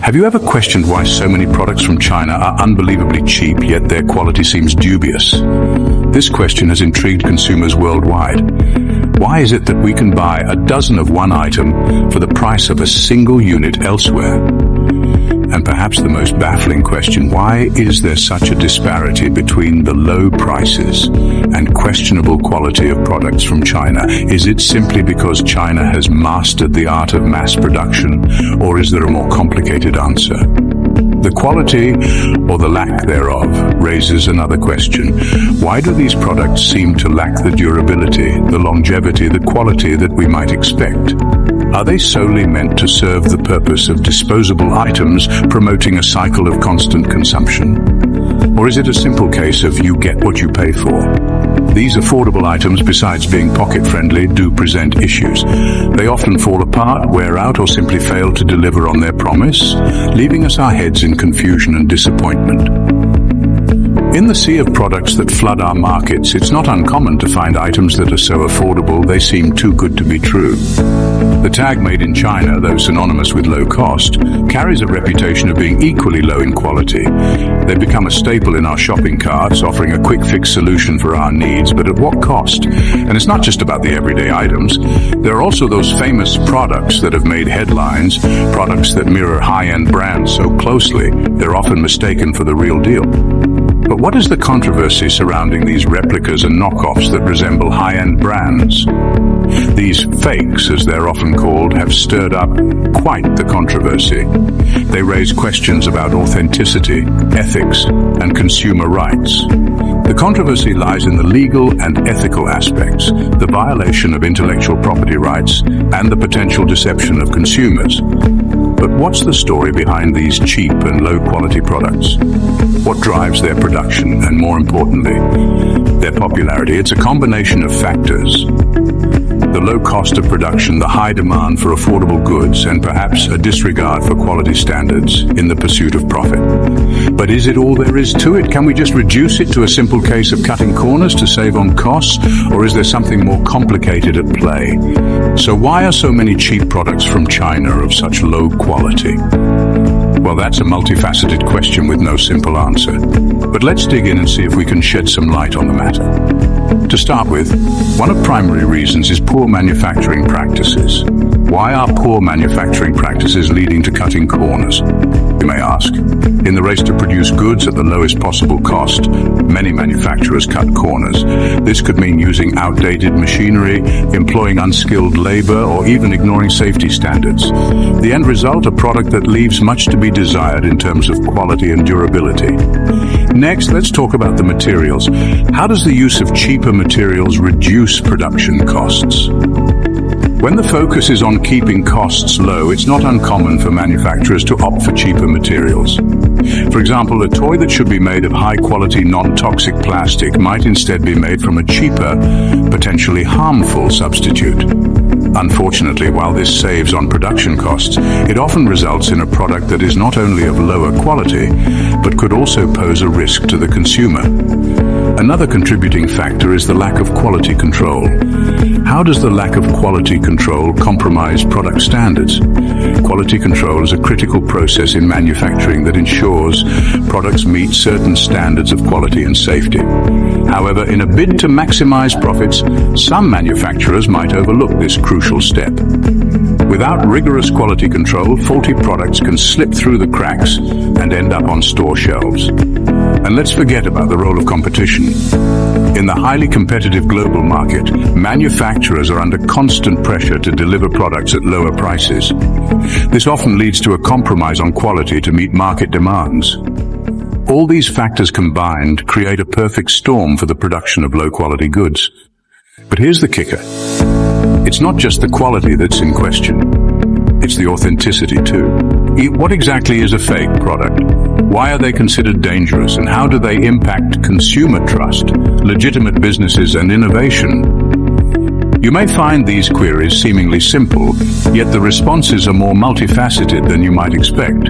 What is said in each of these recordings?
Have you ever questioned why so many products from China are unbelievably cheap, yet their quality seems dubious? This question has intrigued consumers worldwide. Why is it that we can buy a dozen of one item for the price of a single unit elsewhere? And perhaps the most baffling question, why is there such a disparity between the low prices and questionable quality of products from China? Is it simply because China has mastered the art of mass production, or is there a more complicated answer? The quality, or the lack thereof, raises another question. Why do these products seem to lack the durability, the longevity, the quality that we might expect? Are they solely meant to serve the purpose of disposable items, promoting a cycle of constant consumption? Or is it a simple case of you get what you pay for? These affordable items, besides being pocket-friendly, do present issues. They often fall apart, wear out, or simply fail to deliver on their promise, leaving us our heads in confusion and disappointment. In the sea of products that flood our markets, it's not uncommon to find items that are so affordable they seem too good to be true. The tag "Made in China," though synonymous with low cost, carries a reputation of being equally low in quality. They've become a staple in our shopping carts, offering a quick-fix solution for our needs, but at what cost? And it's not just about the everyday items. There are also those famous products that have made headlines, products that mirror high-end brands so closely they're often mistaken for the real deal. But what is the controversy surrounding these replicas and knockoffs that resemble high-end brands? These fakes, as they're often called, have stirred up quite the controversy. They raise questions about authenticity, ethics, and consumer rights. The controversy lies in the legal and ethical aspects, the violation of intellectual property rights, and the potential deception of consumers. But what's the story behind these cheap and low-quality products? What drives their production, and more importantly, their popularity? It's a combination of factors. The low cost of production, the high demand for affordable goods, and perhaps a disregard for quality standards in the pursuit of profit. But is it all there is to it? Can we just reduce it to a simple case of cutting corners to save on costs, or is there something more complicated at play? So why are so many cheap products from China of such low quality? Well, that's a multifaceted question with no simple answer. But let's dig in and see if we can shed some light on the matter. To start with, one of the primary reasons is poor manufacturing practices. Why are poor manufacturing practices leading to cutting corners, you may ask? In the race to produce goods at the lowest possible cost, many manufacturers cut corners. This could mean using outdated machinery, employing unskilled labor, or even ignoring safety standards. The end result, a product that leaves much to be desired in terms of quality and durability. Next, let's talk about the materials. How does the use of cheaper materials reduce production costs? When the focus is on keeping costs low, it's not uncommon for manufacturers to opt for cheaper materials. For example, a toy that should be made of high-quality, non-toxic plastic might instead be made from a cheaper, potentially harmful substitute. Unfortunately, while this saves on production costs, it often results in a product that is not only of lower quality, but could also pose a risk to the consumer. Another contributing factor is the lack of quality control. How does the lack of quality control compromise product standards? Quality control is a critical process in manufacturing that ensures products meet certain standards of quality and safety. However, in a bid to maximize profits, some manufacturers might overlook this crucial step. Without rigorous quality control, faulty products can slip through the cracks and end up on store shelves. And let's forget about the role of competition. In the highly competitive global market, manufacturers are under constant pressure to deliver products at lower prices. This often leads to a compromise on quality to meet market demands. All these factors combined create a perfect storm for the production of low-quality goods. But here's the kicker. It's not just the quality that's in question. It's the authenticity too. What exactly is a fake product? Why are they considered dangerous, and how do they impact consumer trust, legitimate businesses, and innovation? You may find these queries seemingly simple, yet the responses are more multifaceted than you might expect.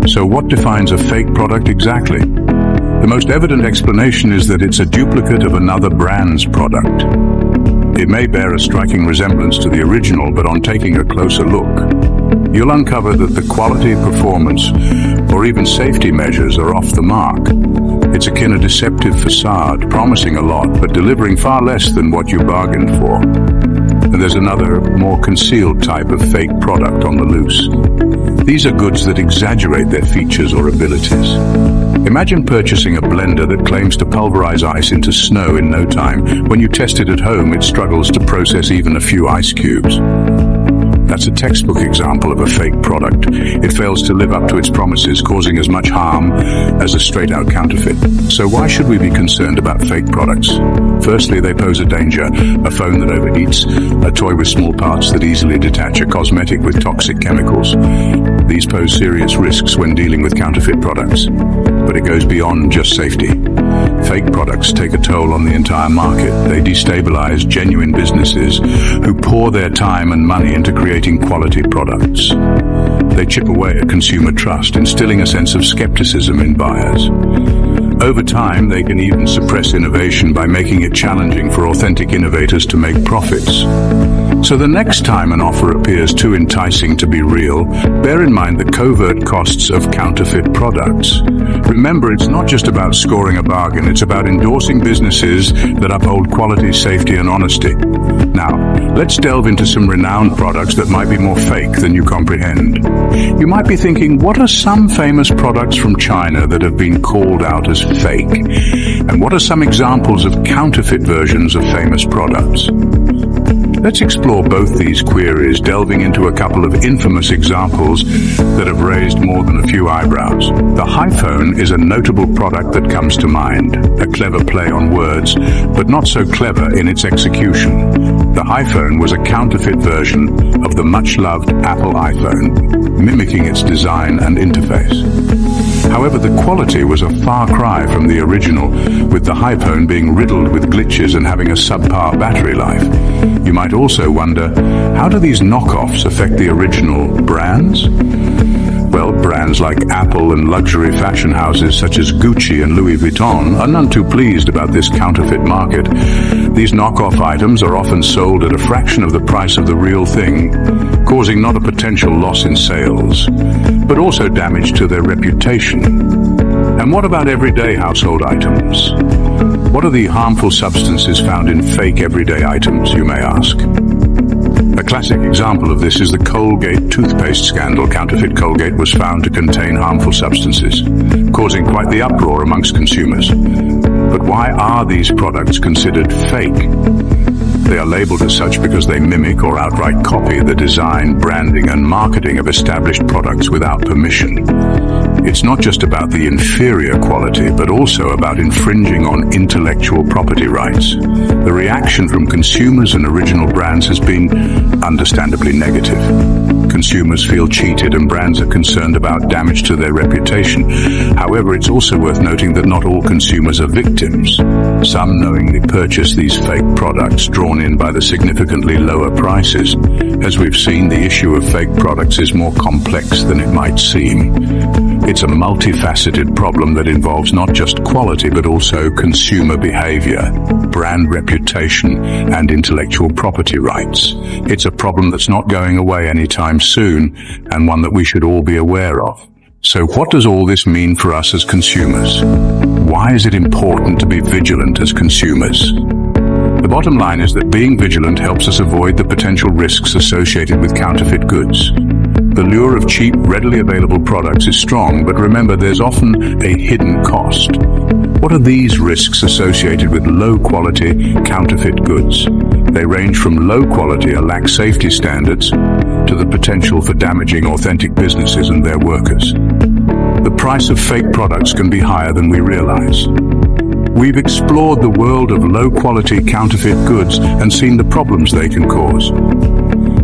So what defines a fake product exactly? The most evident explanation is that it's a duplicate of another brand's product. It may bear a striking resemblance to the original, but on taking a closer look, you'll uncover that the quality, performance, or even safety measures are off the mark. It's akin to a deceptive facade, promising a lot, but delivering far less than what you bargained for. And there's another, more concealed type of fake product on the loose. These are goods that exaggerate their features or abilities. Imagine purchasing a blender that claims to pulverize ice into snow in no time. When you test it at home, it struggles to process even a few ice cubes. That's a textbook example of a fake product. It fails to live up to its promises, causing as much harm as a straight-out counterfeit. So why should we be concerned about fake products? Firstly, they pose a danger. A phone that overheats, a toy with small parts that easily detach, a cosmetic with toxic chemicals. These pose serious risks when dealing with counterfeit products. But it goes beyond just safety. Fake products take a toll on the entire market. They destabilize genuine businesses who pour their time and money into creating quality products. They chip away at consumer trust, instilling a sense of skepticism in buyers. Over time, they can even suppress innovation by making it challenging for authentic innovators to make profits. So the next time an offer appears too enticing to be real, bear in mind the covert costs of counterfeit products. Remember, it's not just about scoring a bargain, it's about endorsing businesses that uphold quality, safety, and honesty. Now, let's delve into some renowned products that might be more fake than you comprehend. You might be thinking, what are some famous products from China that have been called out as fake? And what are some examples of counterfeit versions of famous products? Let's explore both these queries, delving into a couple of infamous examples that have raised more than a few eyebrows. The HYEW is a notable product that comes to mind, a clever play on words, but not so clever in its execution. The HYEW was a counterfeit version of the much-loved Apple iPhone, mimicking its design and interface. However, the quality was a far cry from the original, with the HYEW being riddled with glitches and having a subpar battery life. You might also wonder, how do these knockoffs affect the original brands? Well, brands like Apple and luxury fashion houses such as Gucci and Louis Vuitton are none too pleased about this counterfeit market. These knockoff items are often sold at a fraction of the price of the real thing, causing not a potential loss in sales, but also damage to their reputation. And what about everyday household items? What are the harmful substances found in fake everyday items, you may ask? A classic example of this is the Colgate toothpaste scandal. Counterfeit Colgate was found to contain harmful substances, causing quite the uproar amongst consumers. But why are these products considered fake? They are labeled as such because they mimic or outright copy the design, branding, and marketing of established products without permission. It's not just about the inferior quality, but also about infringing on intellectual property rights. The reaction from consumers and original brands has been understandably negative. Consumers feel cheated and brands are concerned about damage to their reputation. However, it's also worth noting that not all consumers are victims. Some knowingly purchase these fake products, drawn in by the significantly lower prices. As we've seen, the issue of fake products is more complex than it might seem. It's a multifaceted problem that involves not just quality, but also consumer behavior, brand reputation, and intellectual property rights. It's a problem that's not going away anytime soon, and one that we should all be aware of. So what does all this mean for us as consumers? Why is it important to be vigilant as consumers? The bottom line is that being vigilant helps us avoid the potential risks associated with counterfeit goods. The lure of cheap, readily available products is strong, but remember, there's often a hidden cost. What are these risks associated with low-quality counterfeit goods? They range from low quality or lack safety standards to the potential for damaging authentic businesses and their workers. The price of fake products can be higher than we realize. We've explored the world of low-quality counterfeit goods and seen the problems they can cause.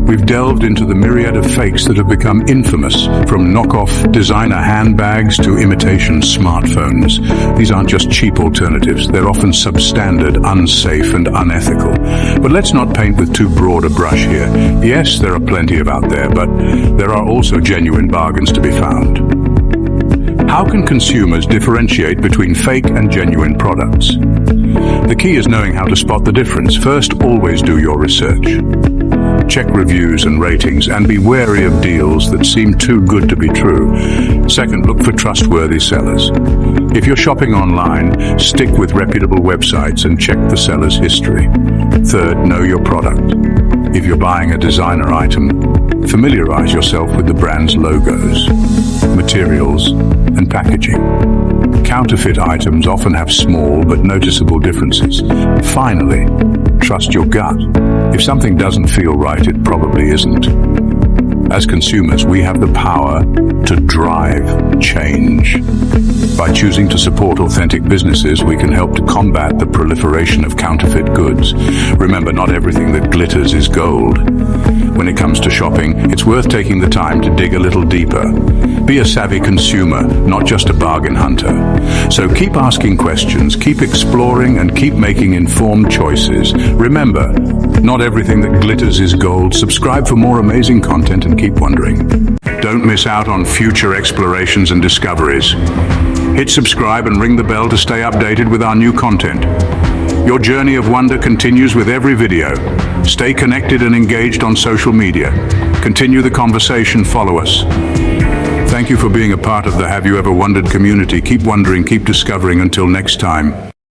We've delved into the myriad of fakes that have become infamous, from knockoff designer handbags to imitation smartphones. These aren't just cheap alternatives, they're often substandard, unsafe, and unethical. But let's not paint with too broad a brush here. Yes, there are plenty of out there, but there are also genuine bargains to be found. How can consumers differentiate between fake and genuine products? The key is knowing how to spot the difference. First, always do your research. Check reviews and ratings and be wary of deals that seem too good to be true. Second, look for trustworthy sellers. If you're shopping online, stick with reputable websites and check the seller's history. Third, know your product. If you're buying a designer item, familiarize yourself with the brand's logos, materials, and packaging. Counterfeit items often have small but noticeable differences. Finally, trust your gut. If something doesn't feel right, it probably isn't. As consumers, we have the power to drive change. By choosing to support authentic businesses, we can help to combat the proliferation of counterfeit goods. Remember, not everything that glitters is gold. When it comes to shopping, it's worth taking the time to dig a little deeper. Be a savvy consumer, not just a bargain hunter. So keep asking questions, keep exploring, and keep making informed choices. Remember, not everything that glitters is gold. Subscribe for more amazing content and keep wondering. Don't miss out on future explorations and discoveries. Hit subscribe and ring the bell to stay updated with our new content. Your journey of wonder continues with every video. Stay connected and engaged on social media. Continue the conversation, follow us. Thank you for being a part of the Have You Ever Wondered community. Keep wondering, keep discovering. Until next time.